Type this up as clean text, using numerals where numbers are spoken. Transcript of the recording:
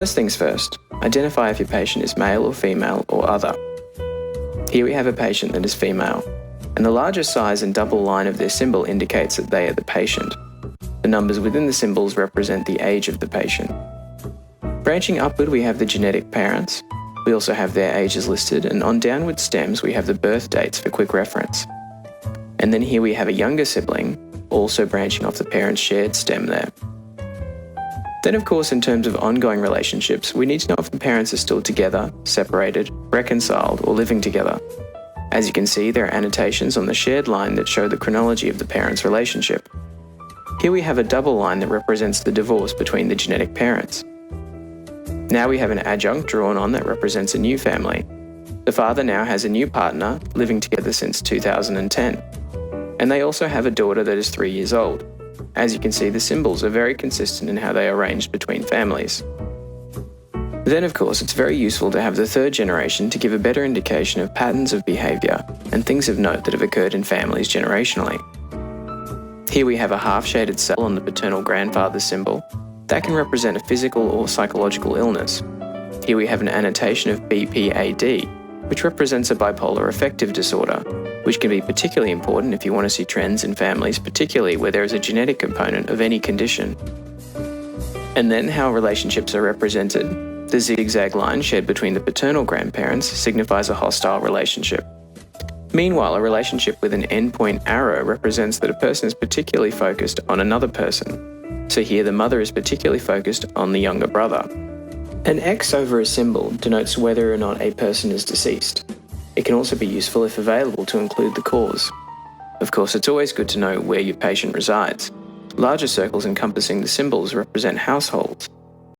First things first, identify if your patient is male or female or other. Here we have a patient that is female, and the larger size and double line of their symbol indicates that they are the patient. The numbers within the symbols represent the age of the patient. Branching upward, we have the genetic parents. We also have their ages listed, and on downward stems we have the birth dates for quick reference. And then here we have a younger sibling, also branching off the parents' shared stem there. Then of course, in terms of ongoing relationships, we need to know if the parents are still together, separated, reconciled, or living together. As you can see, there are annotations on the shared line that show the chronology of the parents' relationship. Here we have a double line that represents the divorce between the genetic parents. Now we have an adjunct drawn on that represents a new family. The father now has a new partner, living together since 2010. And they also have a daughter that is 3 years old. As you can see, the symbols are very consistent in how they are arranged between families. Then of course, it's very useful to have the third generation to give a better indication of patterns of behaviour and things of note that have occurred in families generationally. Here we have a half-shaded cell on the paternal grandfather symbol. That can represent a physical or psychological illness. Here we have an annotation of BPAD, which represents a bipolar affective disorder, which can be particularly important if you want to see trends in families, particularly where there is a genetic component of any condition. And then how relationships are represented. The zigzag line shared between the paternal grandparents signifies a hostile relationship. Meanwhile, a relationship with an endpoint arrow represents that a person is particularly focused on another person. So here the mother is particularly focused on the younger brother. An X over a symbol denotes whether or not a person is deceased. It can also be useful if available to include the cause. Of course, it's always good to know where your patient resides. Larger circles encompassing the symbols represent households,